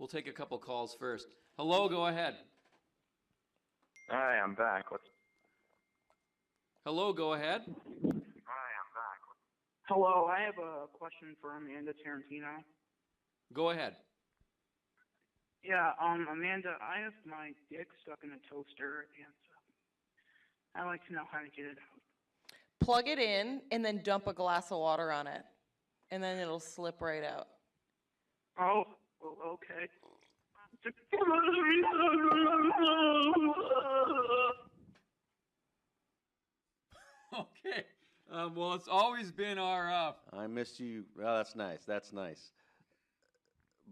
We'll take a couple calls first. Hello, go ahead. Hi, I'm back. Hello, go ahead. Hello, I have a question for Amanda Tarantino. Go ahead. Yeah, Amanda, I have my dick stuck in a toaster, and I'd like to know how to get it out. Plug it in and then dump a glass of water on it, and then it'll slip right out. Oh, well, okay. Okay. Well, it's always been our... I missed you. Well, that's nice. That's nice.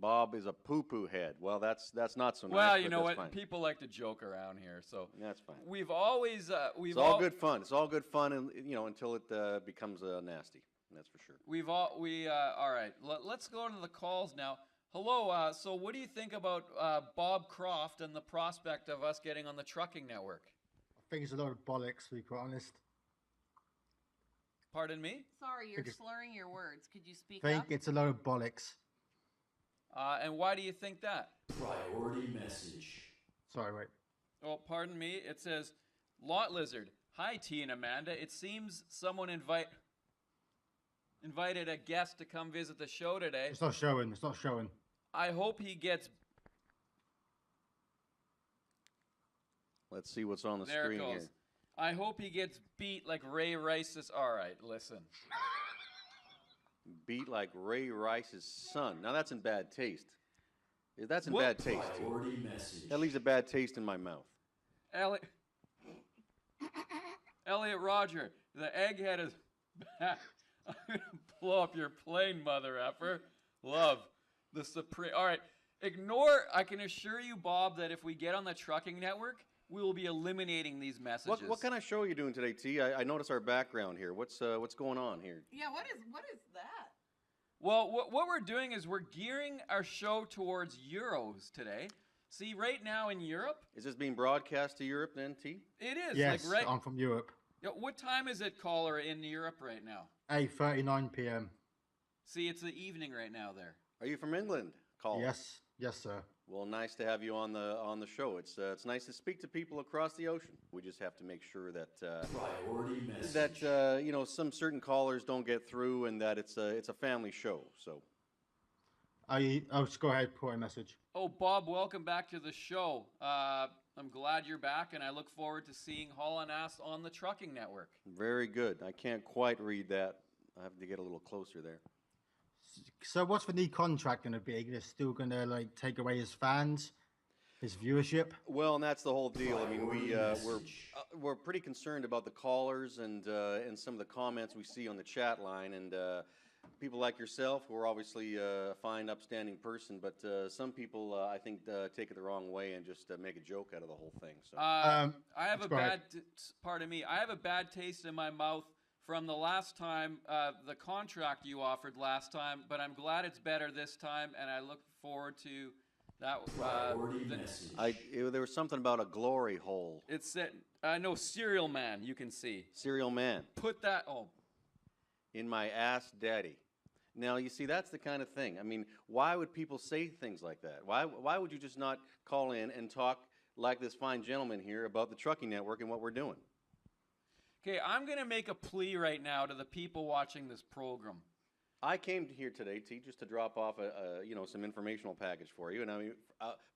Bob is a poo-poo head. Well, that's not so nice. Well, you know what? Fine. People like to joke around here, so that's fine. We've always it's all good fun. It's all good fun, and until it becomes nasty. That's for sure. All right. Let's go into the calls now. Hello. So, what do you think about Bob Croft and the prospect of us getting on the trucking network? I think it's a lot of bollocks, to be quite honest. Pardon me? Sorry, you're slurring your words. Could you speak up? I think up? it's a lot of bollocks. And why do you think that? Priority message. Sorry, wait. Oh, pardon me. It says, Lot Lizard. Hi, T and Amanda. It seems someone invited a guest to come visit the show today. It's not showing. It's not showing. I hope he gets... Let's see what's on the there screen it goes. here. I hope he gets beat like Ray Rice's... All right, listen. Beat like Ray Rice's son. Now that's in bad taste. That's in bad taste. Priority message. That leaves a bad taste in my mouth. Elliot Roger, the egghead is back. I'm going to blow up your plane, mother effer. Love. The Supreme. All right. Ignore, I can assure you, Bob, that if we get on the trucking network, we will be eliminating these messages. What kind of show are you doing today, T? I notice our background here. What's going on here? Yeah, what is that? Well, what we're doing is we're gearing our show towards Euros today. See, right now in Europe... Is this being broadcast to Europe then, T? It is. Yes, like I'm from Europe. What time is it, caller, in Europe right now? 8:39 p.m. See, it's the evening right now there. Are you from England, caller? Yes, sir. Well, nice to have you on the show. It's nice to speak to people across the ocean. We just have to make sure that priority message. That some certain callers don't get through, and that it's a family show. So, just go ahead, put a message. Oh, Bob, welcome back to the show. I'm glad you're back, and I look forward to seeing Haul and Ass on the Trucking Network. Very good. I can't quite read that. I have to get a little closer there. So what's the new contract going to be? They're still going to take away his fans, his viewership? Well, and that's the whole deal. I mean, we're pretty concerned about the callers and some of the comments we see on the chat line, and people like yourself who are obviously a fine, upstanding person, but some people I think take it the wrong way and just make a joke out of the whole thing. So I have a bad pardon me. I have a bad taste in my mouth from the last time, the contract you offered last time, but I'm glad it's better this time, and I look forward to that. There was something about a glory hole. It said, no, Serial Man, you can see. Serial Man. Put that, in my ass daddy. Now, you see, that's the kind of thing. I mean, why would people say things like that? Why would you just not call in and talk like this fine gentleman here about the trucking network and what we're doing? Okay, I'm going to make a plea right now to the people watching this program. I came here today, T, just to drop off some informational package for you. And I mean,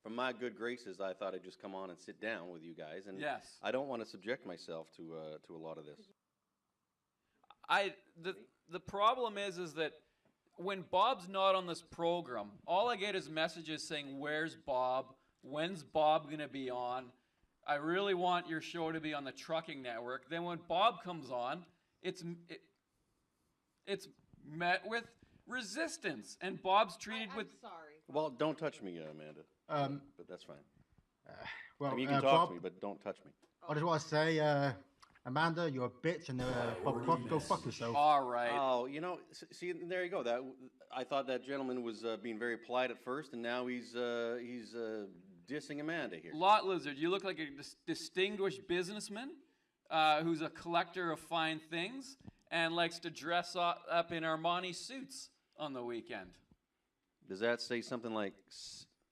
from my good graces, I thought I'd just come on and sit down with you guys. And yes. I don't want to subject myself to a lot of this. The problem is that when Bob's not on this program, all I get is messages saying, "Where's Bob? When's Bob going to be on? I really want your show to be on the Trucking Network." Then when Bob comes on, it's met with resistance, and Bob's treated with... I'm sorry. Well, don't touch me, Amanda. But that's fine. Well, I mean, you can talk Bob, to me, but don't touch me. I just want to say, Amanda, you're a bitch, and Bob Croft, go fuck yourself. All right. Oh, see, there you go. I thought that gentleman was being very polite at first, and now he's dissing Amanda here. Lot Lizard, you look like a distinguished businessman who's a collector of fine things and likes to dress up in Armani suits on the weekend. Does that say something like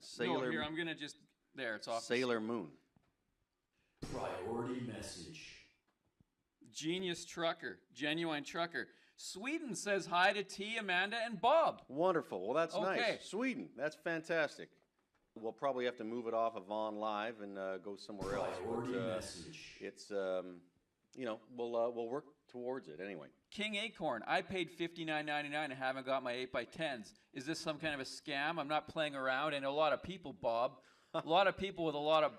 Sailor, No, here, I'm going to just, there, it's off. Sailor Moon. Priority message. Genius trucker, genuine trucker. Sweden says hi to T, Amanda, and Bob. Wonderful. Well, that's Okay. nice. Sweden. That's fantastic. We'll probably have to move it off of On Live and go somewhere else. Priority But message. it's, you know, we'll work towards it anyway. King Acorn, I paid $59.99 and haven't got my 8x10s. Is this some kind of a scam? I'm not playing around. And a lot of people, Bob. A lot of people with a lot of...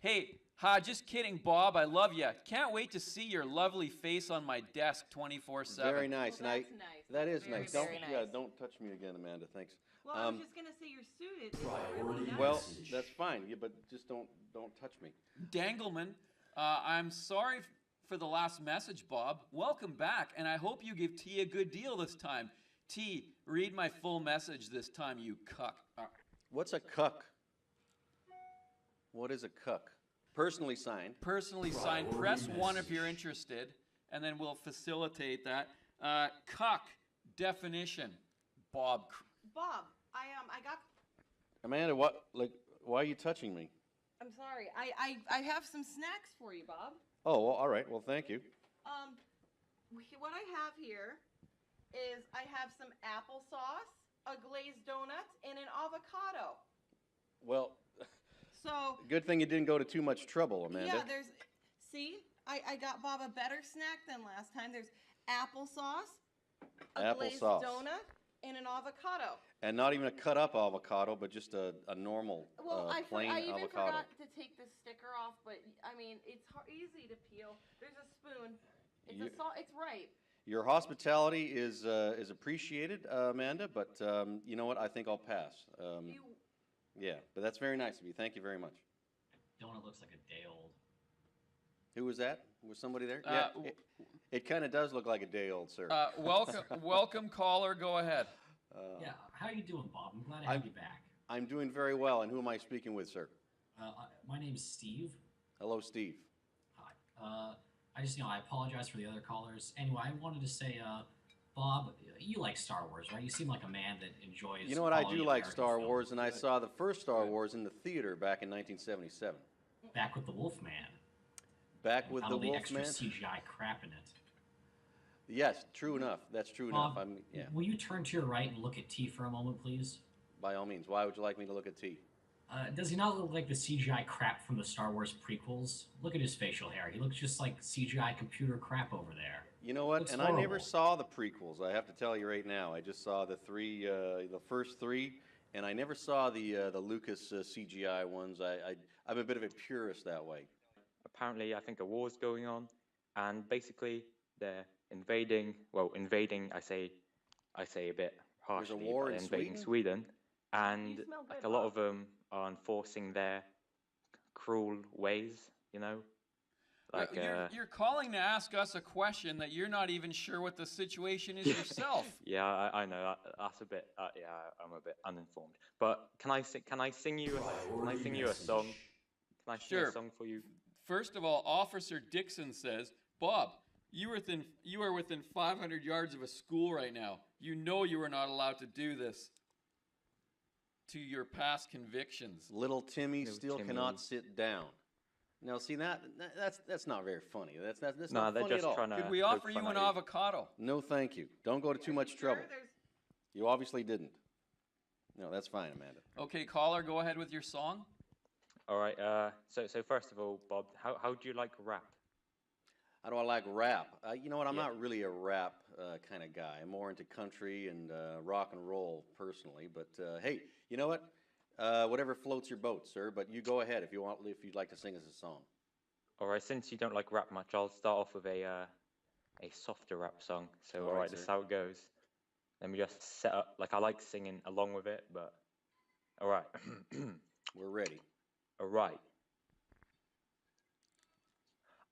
Hey, just kidding, Bob. I love you. Can't wait to see your lovely face on my desk 24/7. Very nice. Well, and that's nice. That is Very, nice. very Yeah, nice. don't touch me again, Amanda. Thanks. Well, I was just gonna say you're suited. It's Priority really nice. Well, message. that's fine. Yeah, but just don't touch me. Dangleman, I'm sorry for the last message, Bob. Welcome back, and I hope you give T a good deal this time. T, read my full message this time, you cuck. What's a cuck? What is a cuck? Personally signed. Personally signed. Priority Press 1 if message. you're interested, and then we'll facilitate that. Cuck definition, Bob. Bob, I got. Amanda, why are you touching me? I'm sorry. I have some snacks for you, Bob. Oh, well, all right. Well, thank you. What I have here is I have some applesauce, a glazed donut, and an avocado. Well, So good thing you didn't go to too much trouble, Amanda. yeah, I got Bob a better snack than last time. There's applesauce, a glazed Applesauce. donut, and an avocado. And not even a cut up avocado, but just a normal Well, plain I even avocado. forgot to take the sticker off, but I mean, it's easy to peel. There's a spoon. It's You- it's ripe. Your hospitality is appreciated, Amanda, but you know what? I think I'll pass. You, Yeah, but that's very nice of you. Thank you very much. Donut looks like a day old. Who was that? Was somebody there? Uh, Yeah, it kind of does look like a day old, sir. Welcome, caller. Go ahead. Yeah, how you doing, Bob? I'm glad to I'm- have you back. I'm doing very well. And who am I speaking with, sir? My name's Steve. Hello, Steve. Hi. I apologize for the other callers. Anyway, I wanted to say, Bob, you like Star Wars, right? You seem like a man that enjoys. You know what? I quality do like American Star films. Wars, and I Good. saw the first Star Wars in the theater back in 1977. Back with the Wolfman. Back And with the probably extra Wolfman. CGI crap in it. Yes, true enough. That's true Bob, enough. Yeah, will you turn to your right and look at T for a moment, please? by all means. Why would you like me to look at T? Does he not look like the CGI crap from the Star Wars prequels? Look at his facial hair. He looks just like CGI computer crap over there. You know what? Looks And I never horrible. saw the prequels. I have to tell you right now. I just saw the first three, and I never saw the Lucas CGI ones. I'm a bit of a purist that way. Apparently, I think a war's going on, and basically they're invading. Well, invading. I say a bit harshly. war but in they're invading Sweden? and You smell like good, a lot Bob. of them are enforcing their cruel ways. You know, like You're calling to ask us a question that you're not even sure what the situation is yourself. yeah, I know that's a bit. Yeah, I'm a bit uninformed. But can I sing you a song? Can I sing Sure. a song for you? First of all, Officer Dixon says, Bob, you are within 500 yards of a school right now. You know you are not allowed to do this to your past convictions. Little Timmy Little still Timmy. cannot sit down. Now, see that's not very funny. That's No, not they're funny just at all. trying to. Could we poke offer you fun an at avocado? No, thank you. Don't go to too much trouble. There's You obviously didn't. No, that's fine, Amanda. Okay, caller, go ahead with your song. All right. So first of all, Bob, how do you like rap? How do I like rap? You know what? I'm Yeah. not really a rap kind of guy. I'm more into country and rock and roll personally. But hey, you know what? Whatever floats your boat, sir. But you go ahead if you'd like to sing us a song. All right. Since you don't like rap much, I'll start off with a softer rap song. So All all right, right, this is sir. how it goes. Let me just set up. Like I like singing along with it, but all right. We're ready. All right.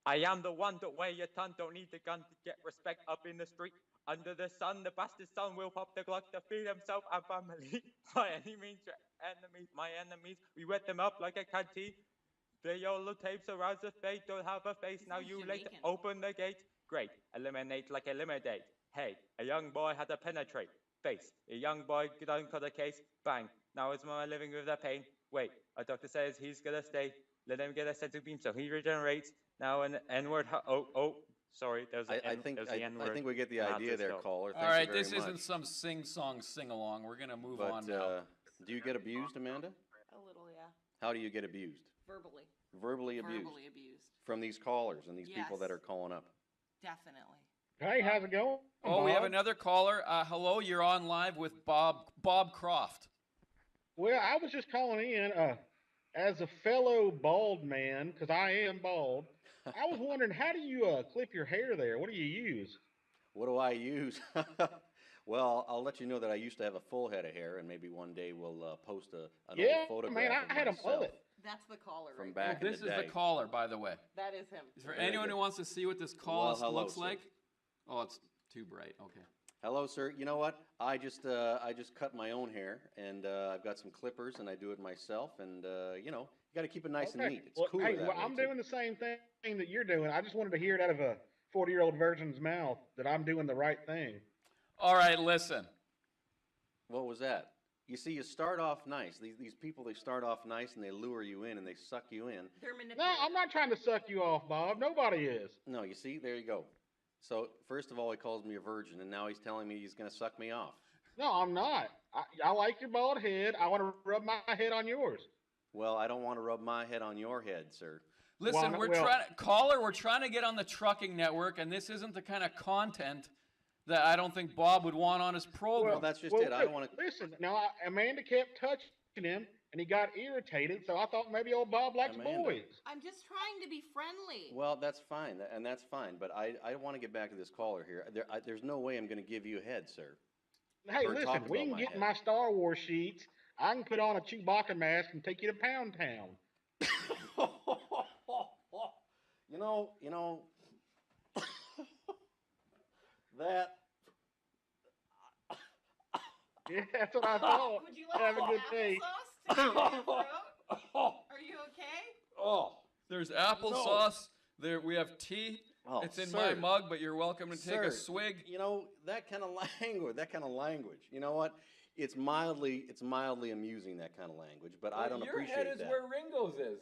I am the one that wear your ton, don't need the gun to get respect up in the street. Under the sun, the bastard son will pop the Glock to feed himself and family. By any means, your enemies, my enemies, we wet them up like a canteen. The yellow tapes around the fate, don't have a face, now He's you late, Jamaican. open the gate. Great, eliminate like eliminate. Hey, a young boy had to penetrate. Face, a young boy done cut a case, bang. Now his mama living with that pain. Wait, a doctor says he's gonna stay. Let him get a sensitive beam so he regenerates. Now an N-word. Sorry, there's I an think there's the N-word. I think we get the I have idea to there, stop. caller. All Thank right, you very this much. isn't some sing-song sing-along. We're gonna move But on now. do you get abused, Amanda? A little, yeah. How do you get abused? Verbally. Verbally abused Verbally abused. from these callers and these people that Yes. are calling up. Definitely. Hey, how's it going? Oh, we have Bob? another caller. Hello, you're on live with Bob Croft. Well, I was just calling in as a fellow bald man, because I am bald. I was wondering, how do you clip your hair there? What do you use? What do I use? Well, I'll let you know that I used to have a full head of hair, and maybe one day we'll post an Yeah, old photograph man, of I had a myself mullet. That's the caller, from right? back This in the is day. the caller, by the way. That is him. Is there Very anyone good. who wants to see what this call Well, hello, looks sir. like? Oh, it's too bright. Okay. Hello, sir. You know what? I just cut my own hair, and I've got some clippers, and I do it myself. And you know, you got to keep it nice and Okay. neat. It's Well, cooler hey, that well, way, I'm too. doing the same thing that you're doing. I just wanted to hear it out of a 40-year-old virgin's mouth that I'm doing the right thing. All right, listen. What was that? You see, you start off nice. These people, they start off nice, and they lure you in, and they suck you in. They're No, manipulative. I'm not trying to suck you off, Bob. Nobody is. No, you see, there you go. So first of all, he calls me a virgin, and now he's telling me he's going to suck me off. No, I'm not. I like your bald head. I want to rub my head on yours. Well, I don't want to rub my head on your head, sir. Listen, Well, we're trying to get on the trucking network, and this isn't the kind of content that I don't think Bob would want on his program. Well, that's just it. I don't want to. Listen, now Amanda kept touching him, and he got irritated. So I thought maybe old Bob likes Amanda. boys. I'm just trying to be friendly. Well, that's fine, and that's fine. But I want to get back to this caller here. There's no way I'm going to give you a head, sir. Hey, Or listen, talk we about can my get head. my Star Wars sheets. I can put on a Chewbacca mask and take you to Pound Town. You know, that. Yeah, that's what I thought. Would you like Have a some good day. applesauce to clear your throat? Are you okay? Oh, There's applesauce. There we have tea. oh, It's in sir. my mug, but you're welcome to take Sir, a swig. You know, that kind of language. You know what? It's mildly amusing, that kind of language, but I don't Your appreciate head is that. where Ringo's is.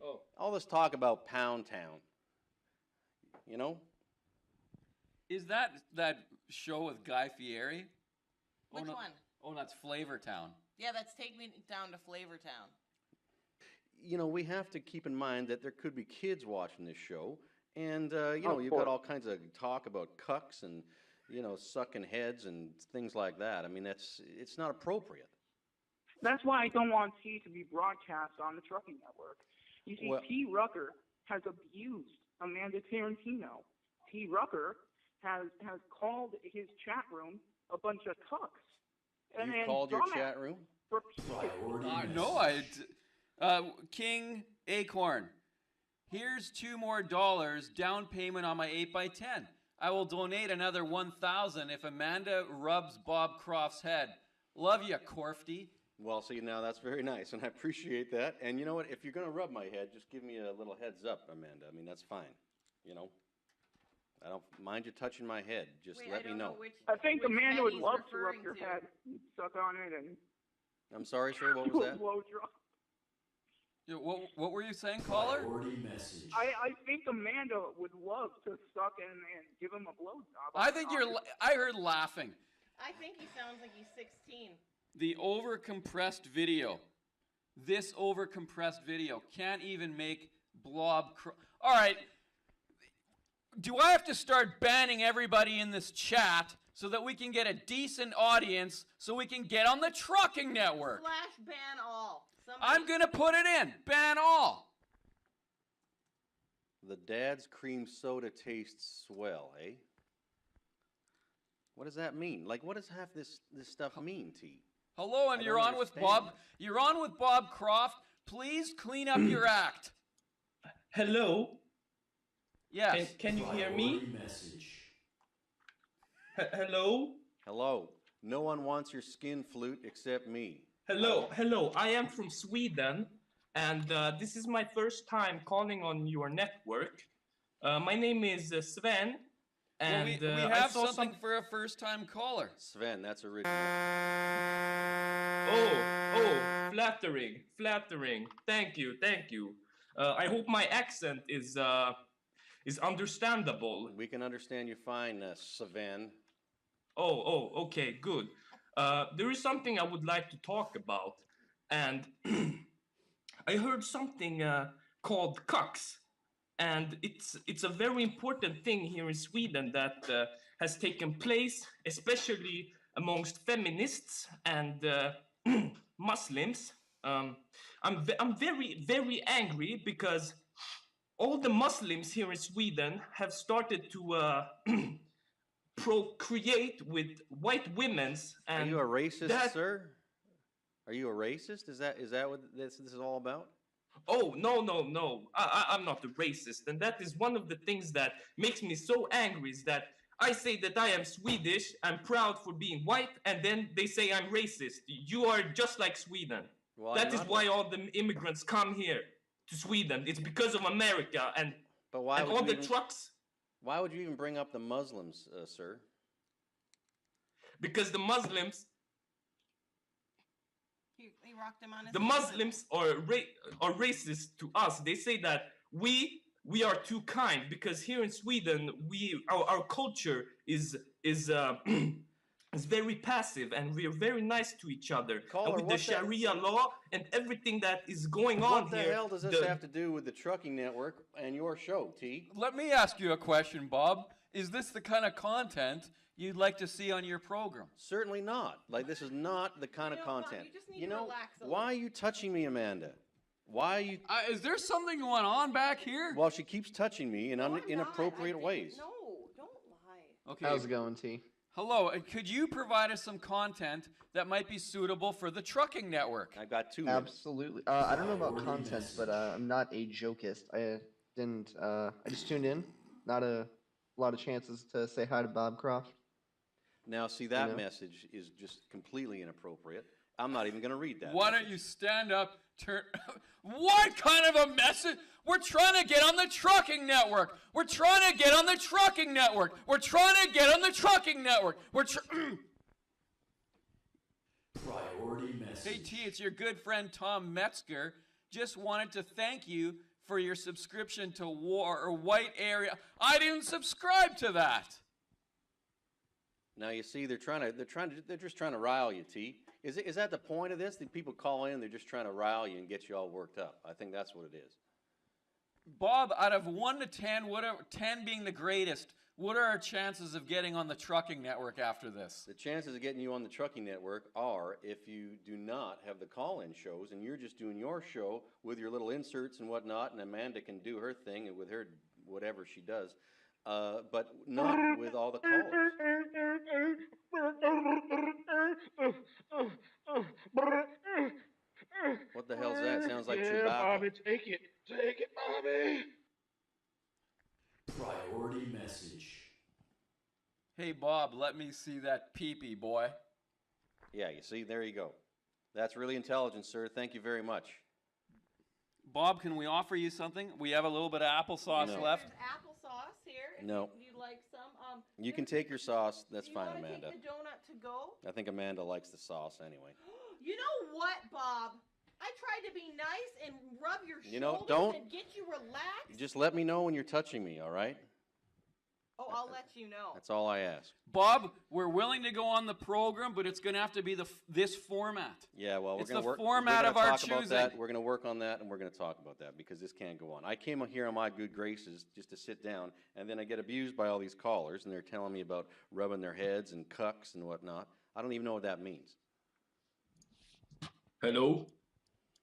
Oh. All this talk about Pound Town. You know? Is that show with Guy Fieri? Which no. one? Oh, that's Flavor Town. Yeah, that's Take Me Down to Flavor Town. You know, we have to keep in mind that there could be kids watching this show, and you know, you've got all kinds of talk about cucks and, you know, sucking heads and things like that. I mean, it's not appropriate. That's why I don't want T to be broadcast on the trucking network. You see, Well- T. Rucker has abused Amanda Tarantino. T. Rucker has called his chat room a bunch of cucks. You called your chat room? Priority No, message. King Acorn. Here's $2 more down payment on my 8x10. I will donate another 1,000 if Amanda rubs Bob Croft's head. Love ya, Corfty. Well, see, now that's very nice, and I appreciate that. And you know what? If you're going to rub my head, just give me a little heads up, Amanda. I mean, that's fine. You know? I don't mind you touching my head. Just Wait, let I me don't know. which, I think which Amanda head would he's love to rub referring your to. head, suck on it, and I'm sorry, sir. What do was a that? blow dry. Yeah, what were you saying, caller? Priority message. I think Amanda would love to suck and give him a blowjob. I think I heard laughing. I think he sounds like he's 16. The overcompressed video. This overcompressed video can't even make Blob. All right. Do I have to start banning everybody in this chat so that we can get a decent audience so we can get on the trucking network? Slash ban all. I'm going to put it in. Ban all. The dad's cream soda tastes swell, eh? What does that mean? Like, what does half this stuff mean, T? Hello, and I you're don't on with understand. Bob. You're on with Bob Croft. Please clean up your act. Hello, Yes. can you hear me? Priority message. Hello, Hello. No one wants your skin flute except me. hello. I am from Sweden, and this is my first time calling on your network. My name is Sven, Well, And we I have saw something for a first-time caller. Sven, that's original. Oh, flattering. Thank you. I hope my accent is understandable. We can understand you fine, Sven. Okay, good. There is something I would like to talk about, and I heard something called cucks, and it's a very important thing here in Sweden that has taken place, especially amongst feminists and Muslims. I'm very angry because all the Muslims here in Sweden have started to procreate with white women's. And Are you a racist, that, sir? Are you a racist? Is that what this is all about? Oh, no. I'm not a racist. And that is one of the things that makes me so angry is that I say that I am Swedish, I'm proud for being white, and then they say I'm racist. You are just like Sweden. Well, That is why all the immigrants come here to Sweden. It's because of America and all the trucks. Why would you even bring up the Muslims, sir? Because the Muslims... He rocked him on his The Muslims are racist to us. They say that we are too kind because here in Sweden our culture is very passive and we are very nice to each other. Caller, and with the Sharia law and everything that is going on here. What the hell does this have to do with the trucking network and your show, T? Let me ask you a question, Bob. Is this the kind of content you'd like to see on your program? Certainly not. Like, this is not the kind of content. You just need to relax a little. Why are you touching me, Amanda? Why are you... Is there something going on back here? Well, she keeps touching me in inappropriate ways. No, don't lie. Okay. How's it going, T? Hello, could you provide us some content that might be suitable for the trucking network? I've got 2 minutes. Absolutely. I don't know about content, but I'm not a jokist. I just tuned in. Not a lot of chances to say hi to Bob Croft. Now, see, that message is just completely inappropriate. I'm not even going to read that. Why don't you stand up, turn... What kind of a message? We're trying to get on the trucking network. We're trying to get on the trucking network. We're trying to get on the trucking network. Priority message. Hey, T, it's your good friend Tom Metzger. Just wanted to thank you for your subscription to White Area. I didn't subscribe to that. Now you see, they're just trying to rile you, T. Is that the point of this? That people call in, they're just trying to rile you and get you all worked up. I think that's what it is. Bob, out of 1 to 10, 10 being the greatest, what are our chances of getting on the trucking network after this? The chances of getting you on the trucking network are if you do not have the call-in shows and you're just doing your show with your little inserts and whatnot, and Amanda can do her thing with her whatever she does, but not with all the callers. What the hell's that? Sounds like Chewbacca. Bobby, take it, Bobby. Priority message. Hey, Bob, let me see that peepee, boy. Yeah, you see, there you go. That's really intelligent, sir. Thank you very much. Bob, can we offer you something? We have a little bit of applesauce left. There's applesauce here. No. You'd like some? You can take your sauce. That's fine, Do you Amanda. want to take the donut to go? I think Amanda likes the sauce anyway. You know what, Bob? I tried to be nice and rub your shoulders don't. and get you relaxed. Just let me know when you're touching me, all right? Oh, I'll let you know. That's all I ask. Bob, we're willing to go on the program, but it's going to have to be this format. Yeah, well, it's we're going to work. The format of our choosing. That. We're going to work on that, and we're going to talk about that because this can't go on. I came here on my good graces just to sit down, and then I get abused by all these callers, and they're telling me about rubbing their heads and cucks and whatnot. I don't even know what that means. Hello?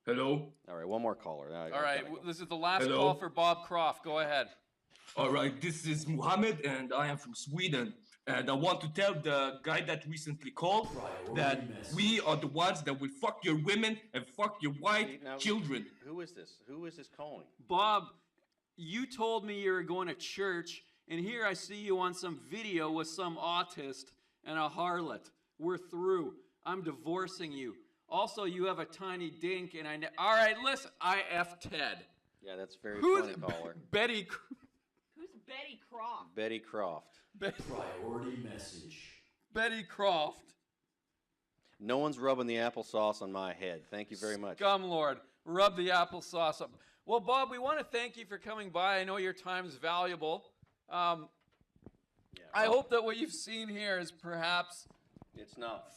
All right, one more caller. All right, this is the last call for Bob Croft. Go ahead. All right, this is Muhammad, and I am from Sweden. And I want to tell the guy that recently called that we are the ones that will fuck your women and fuck your white children. Who is this? Who is this calling? Bob, you told me you were going to church, and here I see you on some video with some autist and a harlot. We're through. I'm divorcing you. Also, you have a tiny dink, and all right, listen, I F Ted. Yeah, that's very funny, caller. Betty. Who's Betty Croft. Betty Croft. Priority message. Betty Croft. No one's rubbing the applesauce on my head. Thank you very much. Scum Lord, rub the applesauce up. Well, Bob, we want to thank you for coming by. I know your time is valuable. I hope that what you've seen here is perhaps... It's not.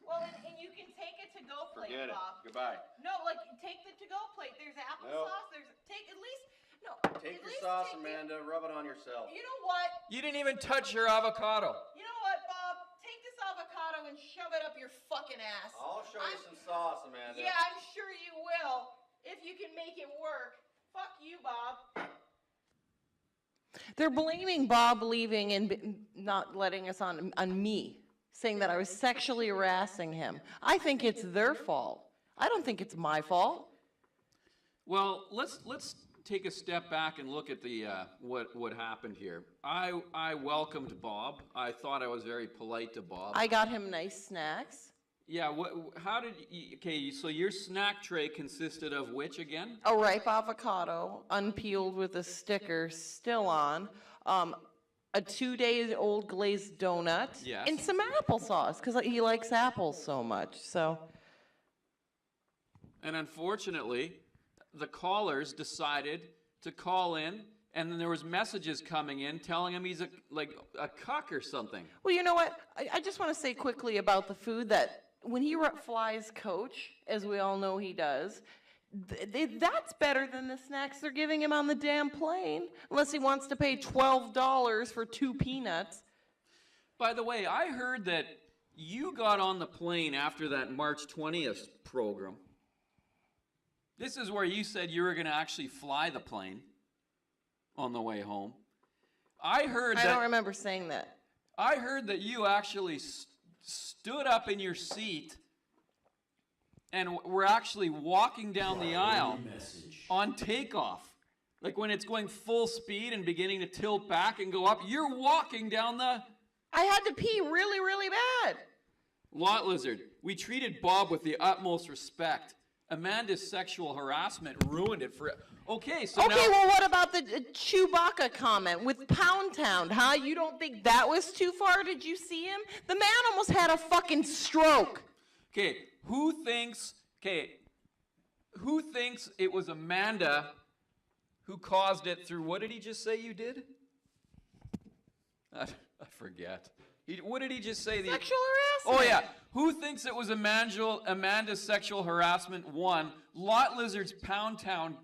Well, and you can take a to-go plate, Forget it. Bob. Goodbye. No, like, take the to-go plate. There's applesauce. There's... Take at least... No. Take at your least sauce, take Amanda. Rub it on yourself. You know what? You didn't even touch your avocado. You know what, Bob? Take this avocado and shove it up your fucking ass. I'll show you some sauce, Amanda. Yeah, I'm sure you will. If you can make it work. Fuck you, Bob. They're blaming Bob leaving and not letting us on me, saying that I was sexually harassing him. I think it's their fault. I don't think it's my fault. Well, let's take a step back and look at the what happened here. I welcomed Bob. I thought I was very polite to Bob. I got him nice snacks. Yeah. How did you? Okay. So your snack tray consisted of which again? A ripe avocado, unpeeled with a sticker still on. A 2-day-old glazed donut. Yes. And some applesauce, because he likes apples so much. So. And unfortunately, the callers decided to call in, and then there was messages coming in telling him he's a cuck or something. Well, you know what? I just want to say quickly about the food that when he flies coach, as we all know he does, that's better than the snacks they're giving him on the damn plane, unless he wants to pay $12 for 2 peanuts. By the way, I heard that you got on the plane after that March 20th program. This is where you said you were going to actually fly the plane on the way home. I don't remember saying that. I heard that you actually stood up in your seat and were actually walking down the aisle on takeoff. Like when it's going full speed and beginning to tilt back and go up, you're walking down the... I had to pee really, really bad. Lot Lizard, we treated Bob with the utmost respect. Amanda's sexual harassment ruined it for... Okay, so Okay, well, what about the Chewbacca comment with Pound Town, huh? You don't think that was too far? Did you see him? The man almost had a fucking stroke. Okay, who thinks it was Amanda who caused it through... What did he just say you did? I forget. What did he just say? Sexual harassment. Oh, yeah. Who thinks it was Amanda's sexual harassment? 1. Lot Lizard's Pound Town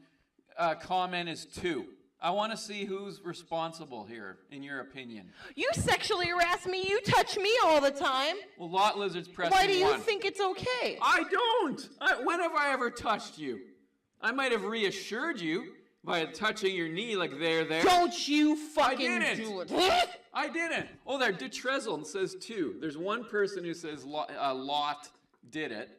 comment is 2. I want to see who's responsible here, in your opinion. You sexually harass me. You touch me all the time. Well, Lot Lizard's pressing 1. Why do you think it's okay? I don't. When have I ever touched you? I might have reassured you by touching your knee like there. Don't you fucking do it. I didn't. Oh, there, DeTrezel says 2. There's one person who says Lot did it.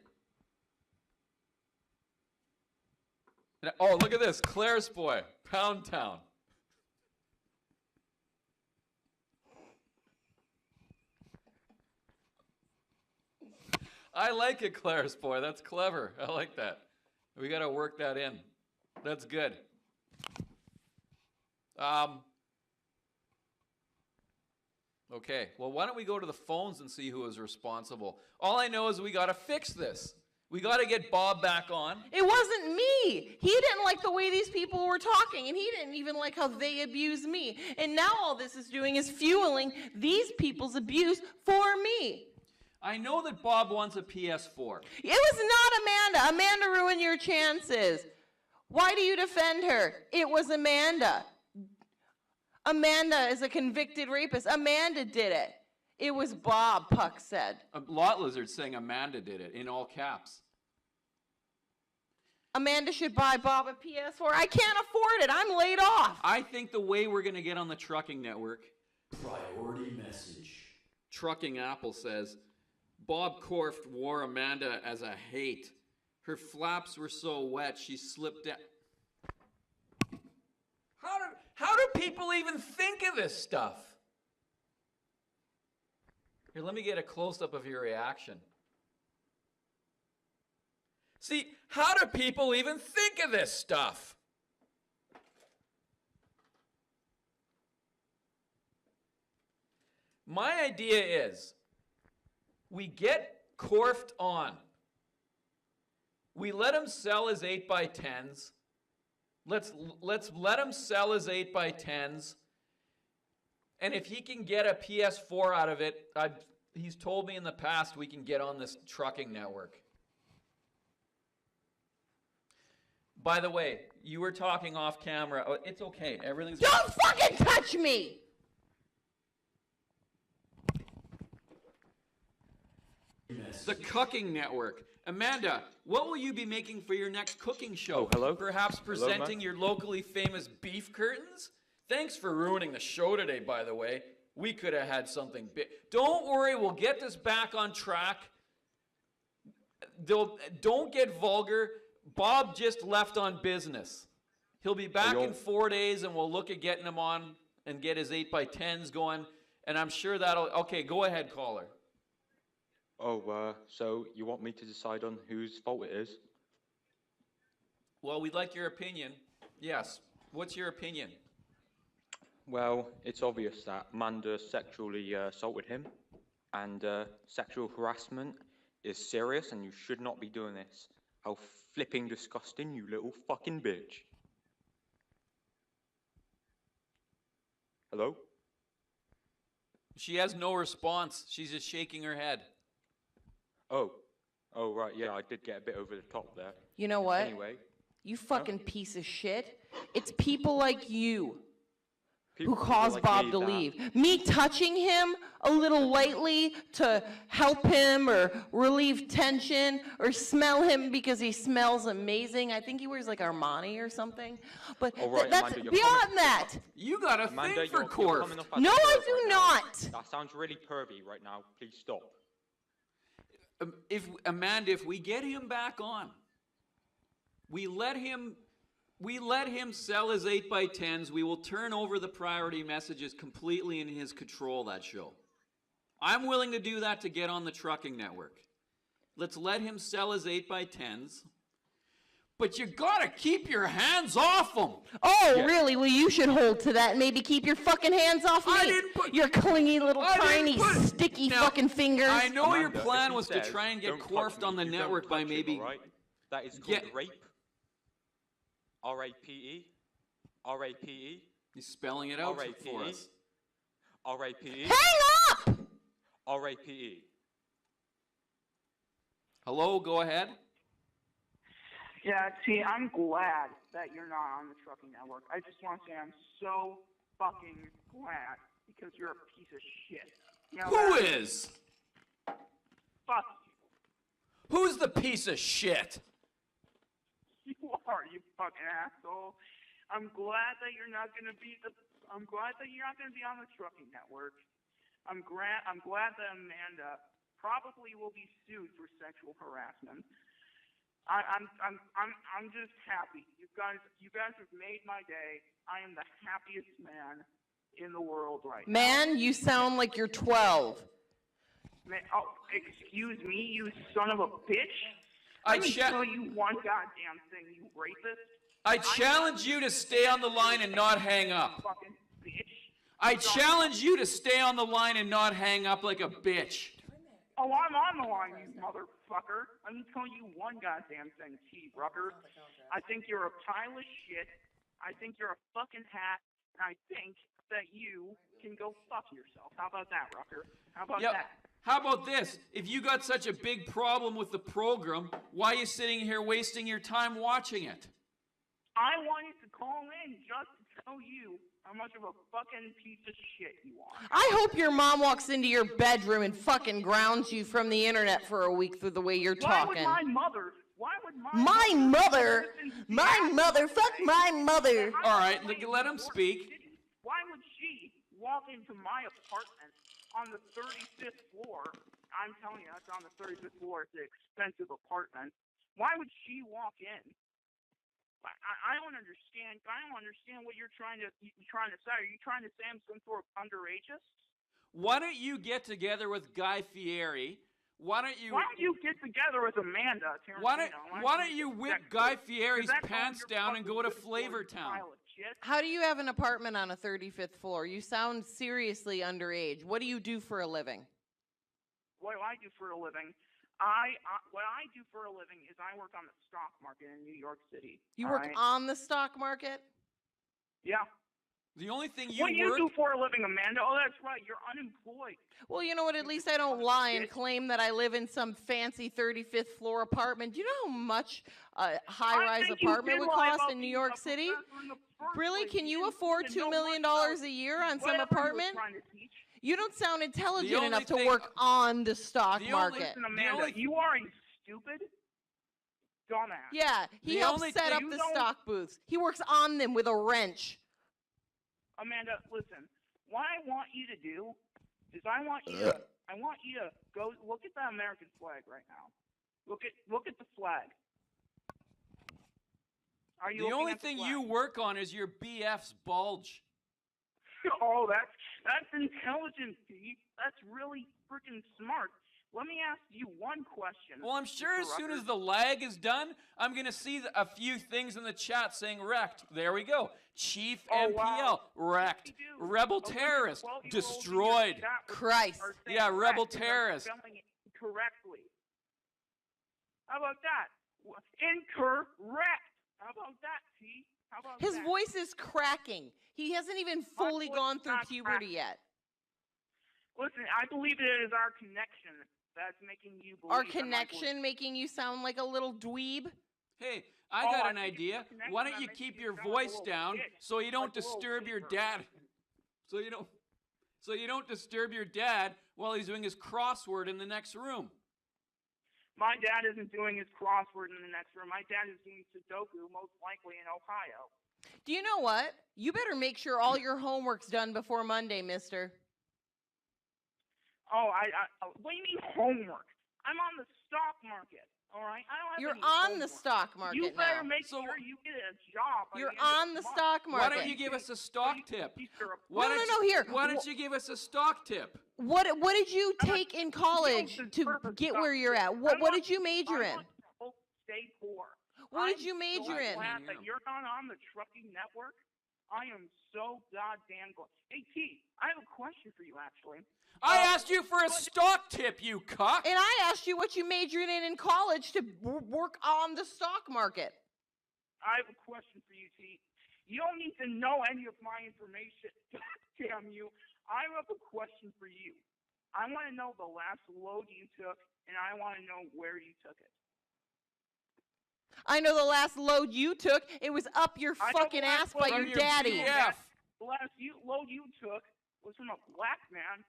Oh, look at this. Claire's boy, Pound Town. I like it, Claire's boy. That's clever. I like that. We got to work that in. That's good. Okay, well, why don't we go to the phones and see who is responsible? All I know is we got to fix this. We got to get Bob back on. It wasn't me. He didn't like the way these people were talking, and he didn't even like how they abused me. And now all this is doing is fueling these people's abuse for me. I know that Bob wants a PS4. It was not Amanda. Amanda ruined your chances. Why do you defend her? It was Amanda. Amanda is a convicted rapist. Amanda did it. It was Bob, Puck said. A Lot Lizard saying Amanda did it in all caps. Amanda should buy Bob a PS4. I can't afford it. I'm laid off. I think the way we're going to get on the trucking network. Priority message. Trucking Apple says, Bob Korft wore Amanda as a hate. Her flaps were so wet she slipped down. How do people even think of this stuff? Here, let me get a close-up of your reaction. See, how do people even think of this stuff? My idea is we get Croft on. We let him sell his 8x10s. Let's let him sell his 8x10s. And if he can get a PS4 out of it, he's told me in the past we can get on this trucking network. By the way, you were talking off camera. Oh, it's okay. Everything's... Don't fucking touch me! The cooking network. Amanda, what will you be making for your next cooking show? Oh, hello? Perhaps presenting your locally famous beef curtains? Thanks for ruining the show today, by the way. We could have had something big. Don't worry, we'll get this back on track. Don't get vulgar. Bob just left on business. He'll be back in 4 days, and we'll look at getting him on and get his 8x10s going. And I'm sure that'll... Okay, go ahead, caller. Oh, so you want me to decide on whose fault it is? Well, we'd like your opinion. Yes. What's your opinion? Well, it's obvious that Amanda sexually assaulted him, and sexual harassment is serious, and you should not be doing this. How flipping disgusting, you little fucking bitch. Hello? She has no response. She's just shaking her head. Oh, right, yeah, I did get a bit over the top there. You know what? Anyway. You fucking piece of shit. It's people like you People who caused like Bob me to that- leave. Me touching him a little lightly to help him or relieve tension or smell him because he smells amazing. I think he wears like Armani or something. But All right, that's Amanda, you're beyond coming- that. You got a Amanda, thing for you're Croft. coming off as No, a I perv do right now. not. That sounds really pervy right now. Please stop. Amanda, if we get him back on, we let him sell his 8x10s. We will turn over the priority messages completely in his control, that show. I'm willing to do that to get on the trucking network. Let's let him sell his 8x10s. But you gotta keep your hands off him. Oh, really? Well, you should hold to that and maybe keep your fucking hands off me. I didn't put... Your clingy little I tiny didn't put- sticky Now, fucking fingers. I know your Amanda, if plan he was to says, try and get "Don't touch Croft me," on the you don't network by touch him, maybe... all right? That is called Yeah. rape. R-A-P-E. R-A-P-E. He's spelling it out for us. R-A-P-E. Hang up! R-A-P-E. Hello, go ahead. Yeah, see, I'm glad that you're not on the trucking network. I just want to say I'm so fucking glad because you're a piece of shit. You know Who that? is? Fuck Who's the piece of shit? you. You are, you fucking asshole. I'm glad that you're not gonna be I'm glad that you're not gonna be on the trucking network. I'm glad that Amanda probably will be sued for sexual harassment. I'm just happy. You guys have made my day. I am the happiest man in the world right now. Man, you sound like you're 12. Man, oh, excuse me, you son of a bitch. I Let me tell you one goddamn thing, you rapist. I challenge you to stay on the line and not hang up. Fucking bitch. I challenge you to stay on the line and not hang up like a bitch. Oh, I'm on the line, you motherfucker. Let me tell you one goddamn thing, T-Rucker. I think you're a pile of shit. I think you're a fucking hat. And I think that you can go fuck yourself. How about that, Rucker? How about Yep. that? How about this? If you got such a big problem with the program, why are you sitting here wasting your time watching it? I wanted to call in just to tell you how much of a fucking piece of shit you are. I hope your mom walks into your bedroom and fucking grounds you from the internet for a week through the way you're talking. Why would my My mother? My mother? Fuck my mother. All right, let him speak. Why would she walk into my apartment on the 35th floor? I'm telling you, that's on the 35th floor. It's an expensive apartment. Why would she walk in? I don't understand. I don't understand what you're trying to say. Are you trying to say I'm some sort of underageist? Why don't you get together with Guy Fieri? Why don't you get together with Amanda? Why don't you whip Guy Fieri's pants down and go to Flavor Town? shit. How do you have an apartment on a 35th floor? You sound seriously underage. What do you do for a living? What do I do for a living? What I do for a living is I work on the stock market in New York City. You all work right? on the stock market? Yeah. The only thing you What do you work. do for a living, Amanda? Oh, that's right. You're unemployed. Well, you know what? At least I don't lie and claim that I live in some fancy 35th floor apartment. Do you know how much a high-rise think you apartment did would lie cost about in New being York a City? professor in the first Really? place. Can you didn't afford even $2 know million much about a year on some whatever you were apartment? trying to teach. You don't sound intelligent only enough to thing- work on the stock the only- market. Listen, Amanda, only- you are a stupid dumbass. Yeah, he The helps only set thing- up You the don't- stock booths. He works on them with a wrench. Amanda, listen. What I want you to do is I want you to go look at the American flag right now. Look at the flag. Are you The looking only at the thing flag? you work on is your BF's bulge. Oh, that's intelligent, Pete. That's really freaking smart. Let me ask you one question. Well, I'm sure Mr. as soon as Rucker. the lag is done, I'm going to see a few things in the chat saying wrecked. There we go. Chief Oh, NPL, wow. wrecked. You do. Rebel A bunch of terrorist, 12-year-olds in your destroyed. chat room Christ. are saying Yeah, rebel wrecked and they're terrorist. spelling it incorrectly. How about that? Incorrect. How about that, T? How about His that? voice is cracking. He hasn't even fully voice gone is through not puberty cracking. yet. Listen, I believe it is our connection that's making you believe Our that my voice- connection making you sound like a little dweeb? Hey, I Oh, got I an think it's idea. the connection Why that don't you makes keep you your sound like a voice little down bitch, so you don't like a little disturb your sleeper. dad? So you don't disturb your dad while he's doing his crossword in the next room. My dad isn't doing his crossword in the next room. My dad is doing Sudoku, most likely in Ohio. Do you know what? You better make sure all your homework's done before Monday, mister. Oh, what do you mean homework? I'm on the stock market, all right? I don't have You're any on the homework. stock market You better now. make So sure you get a job. by You're the end of on the month. stock Why market. don't you give us a stock tip? No, no, here. Why don't you give us a stock tip? What did you I'm a- take in college You don't to deserve a get stock where you're tip. at? I What want- did you major I in? want people to stay poor. What did I'm you major so in? glad that you're not on the trucking network. I am so goddamn glad. Hey, T, I have a question for you, actually. I asked you for a stock tip, you cock. And I asked you what you majored in college to work on the stock market. I have a question for you, T. You don't need to know any of my information. Damn you. I have a question for you. I want to know the last load you took, and I want to know where you took it. I know the last load you took, it was up your I know fucking the last ass by load your you daddy. took, Yeah. The last load you took was from a black man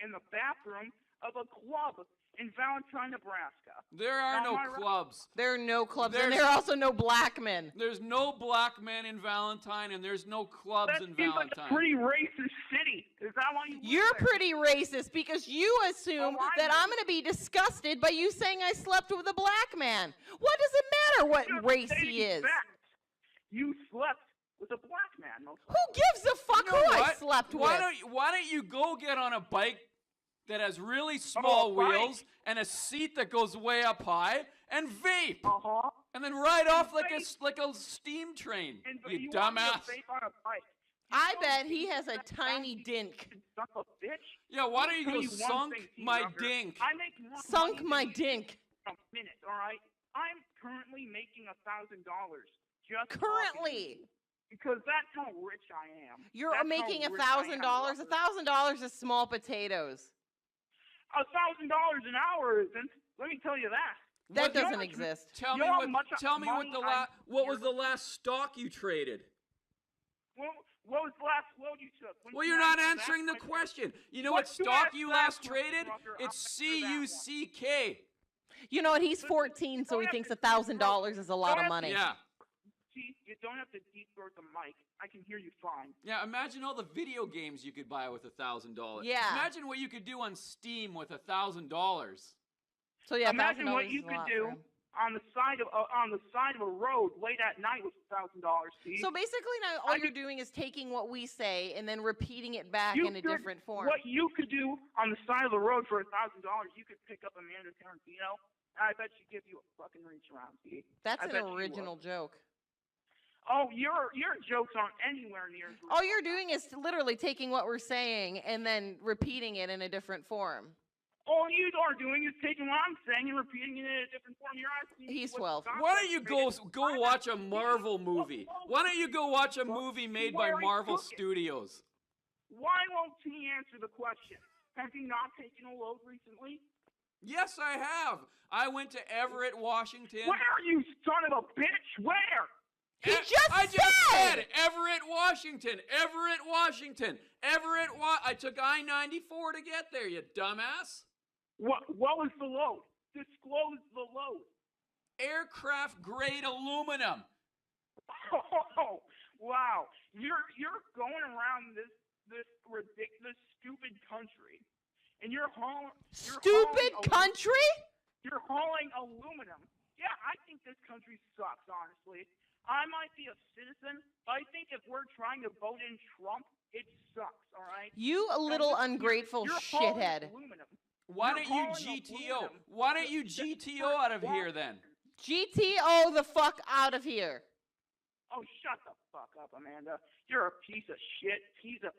in the bathroom of a club in Valentine, Nebraska. There are Now, no am I right? clubs. There are no clubs, and There's- there are also no black men. There's no black men in Valentine, and there's no clubs That in seems like a Valentine. pretty racist city. Is that why you live You're there? pretty racist because you assume Oh, I that know. I'm going to be disgusted by you saying I slept with a black man. What does it matter what You're race stating he is? facts. You slept with a black man. Most Who gives a fuck You know who I what? slept why with? Why don't you go get on a bike that has really small a bike? wheels and a seat that goes way up high and vape, Uh-huh. and then ride off vape. like a steam train? And You you want me to dumbass. vape on a bike. I You bet know, he has a that tiny sounds dink. Son of a bitch. Yeah, why don't you Tell go you one sunk thing, T. my Rucker. dink? I make more Sunk money my than you dink. in a minute, all right? I'm currently making $1,000 just Currently. talking, because that's how rich I am. You're That's making how rich I am, $1,000. Rucker. $1,000 is small potatoes. $1,000 an hour isn't. Let me tell you that. That What- doesn't know- exist. Tell You me know how what. much Tell me what money what was the last stock you traded? What was the last load you took? When Well, you you're not answer that answering the question- question. You know Once what you stock ask you that last question, traded? Rucker, I'll It's answer that one. CUCK. You know what? He's 14, so he thinks $1,000 is a lot of money. Yeah. See, you don't have to deep throat the mic. I can hear you fine. Yeah, imagine all the video games you could buy with $1,000. Yeah. Imagine what you could do on Steam with $1,000. So yeah, Imagine what $1,000 you is a could lot do for him. on the side of a road late at night with $1,000. See, So basically now all you're doing is taking what we say and then repeating it back You in a could- different form. what you could do on the side of the road for $1,000, you could pick up Amanda Tarantino. And I bet she'd give you a fucking reach around. See, That's I an bet she would. original joke. Oh, your jokes aren't anywhere near as All you're doing is literally taking what we're saying and then repeating it in a different form. All you are doing is taking what I'm saying and repeating it in a different form. You're asking me He's what 12. Scott Why don't you said. go watch a Marvel movie? Why don't you go watch a movie made by where I Marvel took it. Studios? Why won't he answer the question? Has he not taken a load recently? Yes, I have. I went to Everett, Washington. Where, you son of a bitch? Where? He I just just said! said Everett, Washington. Everett, Washington. I took I-94 to get there, you dumbass. What was the load? Disclose the load. Aircraft grade aluminum. Oh, wow. You're going around this ridiculous, stupid country, and you're hauling. Stupid country? You're hauling aluminum. Yeah, I think this country sucks, honestly. I might be a citizen, but I think if we're trying to vote in Trump, it sucks, all right? You little ungrateful you're hauling shithead. aluminum. Why You're don't you hauling GTO? aluminum. Why don't you GTO out of here then? GTO the fuck out of here. Oh, shut the fuck up, Amanda. You're a piece of shit. Piece of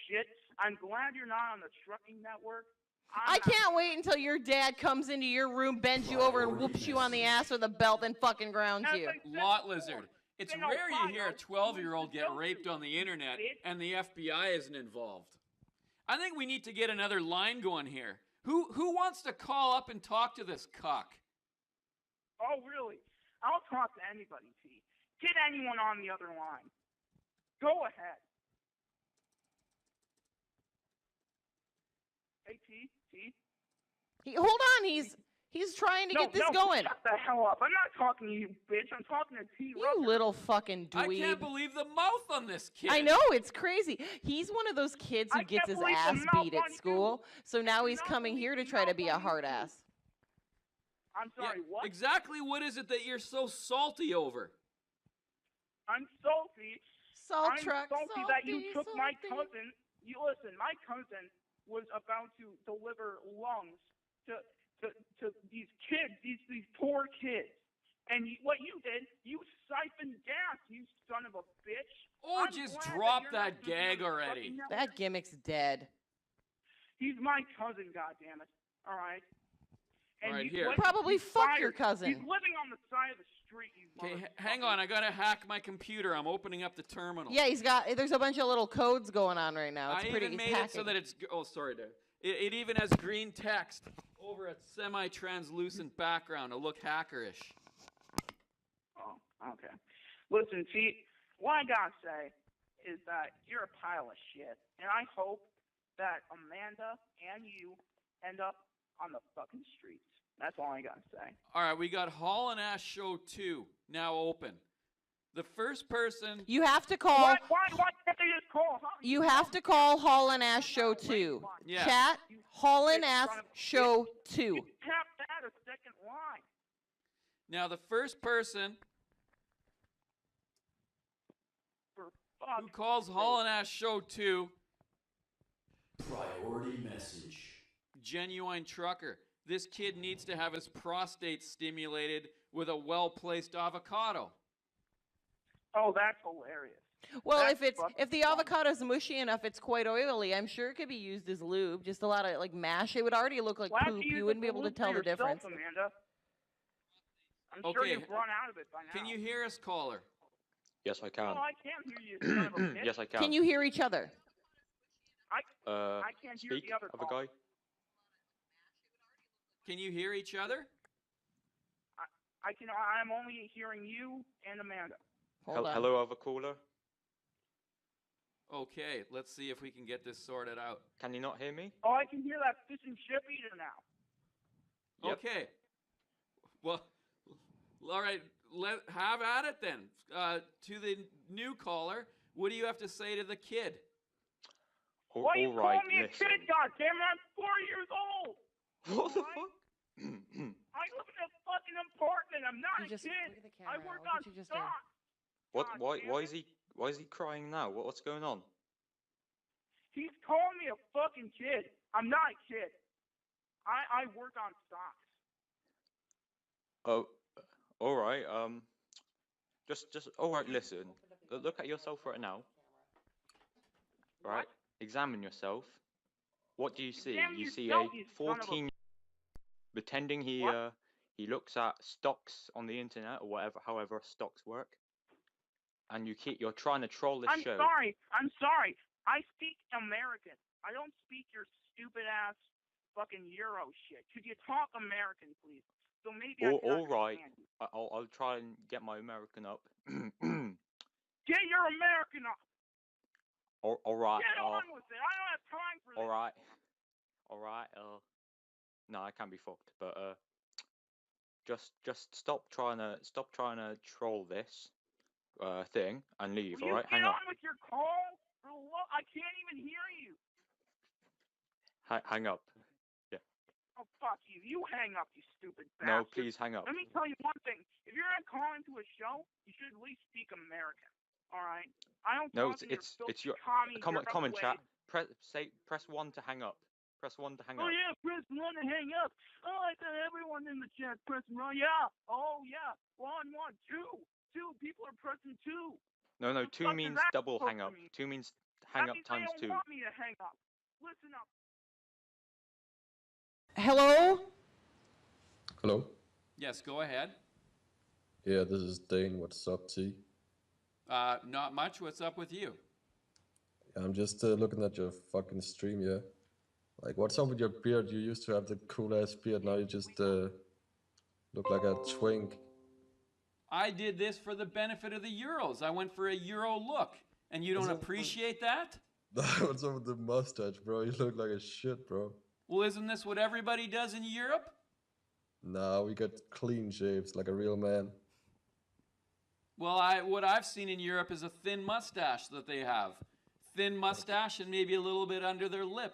shit. I'm glad you're not on the trucking network. I can't wait until your dad comes into your room, bends you over, and whoops you on the ass with a belt and fucking grounds you. Lot lizard. It's rare you hear a 12-year-old get raped on the internet and the FBI isn't involved. I think we need to get another line going here. Who wants to call up and talk to this cuck? Oh, really? I'll talk to anybody, T. Get anyone on the other line. Go ahead. Hey, T. Hold on, he's trying to get this going. Shut the hell up. I'm not talking to you, bitch. I'm talking to T. You little fucking dweeb. I can't believe the mouth on this kid. I know, it's crazy. He's one of those kids who gets his ass beat at school, so now he's coming here to try to be a hard ass. I'm sorry, what? Exactly what is it that you're so salty over? I'm salty. I'm salty that you took my cousin. You listen, my cousin was about to deliver lungs to these kids, these poor kids. And what you did, you siphoned gas, you son of a bitch. Oh, just drop that gag already. That gimmick's dead. He's my cousin, goddammit. All right. And All right, here. Probably fuck your cousin. He's living on the side of the street. Okay, hang on. I gotta hack my computer. I'm opening up the terminal. Yeah, there's a bunch of little codes going on right now. It's I pretty even made it so that it's. Oh, sorry, Dave. It even has green text over a semi-translucent background to look hackerish. Oh, okay. Listen, Pete, what I gotta say is that you're a pile of shit, and I hope that Amanda and you end up on the fucking streets. That's all I gotta say. All right, we got Hall and Ash Show 2 now open. The first person. You have to call. Why can't they just call? Huh? You have to call Hall and Ash Show 2. Yeah. Chat, Hall and Ash Show 2. You tap that a second line. Now, the first person who calls Hall and Ash Show 2. Priority message. Genuine trucker. This kid needs to have his prostate stimulated with a well-placed avocado. Oh, that's hilarious. Well, if the avocado's mushy enough, it's quite oily. I'm sure it could be used as lube. Just a lot of like mash. It would already look like poop. You wouldn't be able to tell the difference. Amanda. I'm sure you've run out of it by now. Can you hear us, caller? Yes, I can. Oh, I can't hear you, son of a bitch. Yes, I can. Can you hear each other? I can't hear the other other caller. guy. Can you hear each other? I can. I'm only hearing you and Amanda. Hello, other caller. Okay, let's see if we can get this sorted out. Can you not hear me? Oh, I can hear that fish and chip eater now. Yep. Okay. Well, all right. Have at it then. To the new caller, what do you have to say to the kid? Why you all right, call me a listen. kid, goddammit? I'm 4 years old. What the Alright? fuck? I live in a fucking apartment. I'm not a kid. Look at the camera. I work Look on what you just did. stock. What? God damn Why it. is he crying now? What's going on? He's calling me a fucking kid. I'm not a kid. I work on stocks. Oh, all right. Just. All right, listen. Look at yourself right now. Right. Examine yourself. What do you see? Examine You see yourself, a you son of a- 14 pretending What? he looks at stocks on the internet or whatever, however stocks work, and you're trying to troll this I'm show. sorry. I speak American. I don't speak your stupid ass fucking Euro shit. Could you talk American, please? So maybe I can All right. understand you. I'll try and get my American up. Get your American up. All right. Get on with it. I don't have time for this. All right. All right. No, I can't be fucked. But just stop trying to troll this thing and leave. Will All you right. get Hang on up. with your call? I can't even hear you. Hang up. Oh, fuck you. You hang up, you stupid bastard. No, please hang up. Let me tell you one thing. If you're going to call into a show, you should at least speak American. All right? I don't No, talk in your it's filthy your. commie Come on, way. chat. Press 1 to hang up. Press 1 to hang Oh, up. yeah, press 1 to hang up. Oh, I thought everyone in the chat pressing 1. Yeah. Oh, yeah. 1, 2. 2. People are pressing 2. No, What the 2 fuck means is that double supposed hang to up. mean? 2 means hang That up means times they 2. don't want me to hang up. Listen up. Hello? Hello? Yes, go ahead. Yeah, this is Dane. What's up, T? Not much. What's up with you? I'm just looking at your fucking stream, yeah. Like, what's up with your beard? You used to have the cool-ass beard, now you just look like a twink. I did this for the benefit of the Euros. I went for a Euro look. And you don't appreciate that? What's up with the mustache, bro? You look like a shit, bro. Well, isn't this what everybody does in Europe? Nah, we got clean shaves like a real man. Well, what I've seen in Europe is a thin mustache that they have. Thin mustache and maybe a little bit under their lip.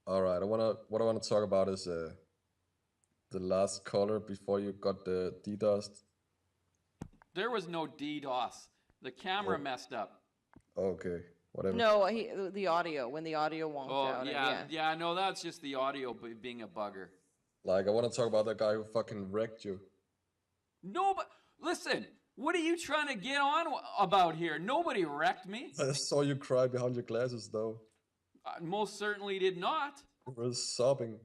All right, what I wanna talk about is the last caller before you got the DDoS. There was no DDoS. The camera messed up. Okay, whatever. No, the audio, when the audio wonked out. Yeah, no, that's just the audio being a bugger. Like, I want to talk about that guy who fucking wrecked you. No, but listen, what are you trying to get on about here? Nobody wrecked me. I saw you cry behind your glasses, though. I most certainly did not. You were sobbing.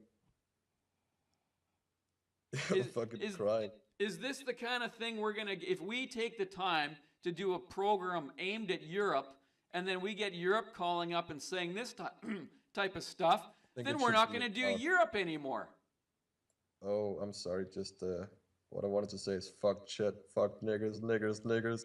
Fucking crying. Is this the kind of thing we're going to, if we take the time to do a program aimed at Europe, and then we get Europe calling up and saying this type of stuff, then we're not going to do Europe anymore. Oh, I'm sorry. Just what I wanted to say is fuck shit, fuck niggers, niggers, niggers.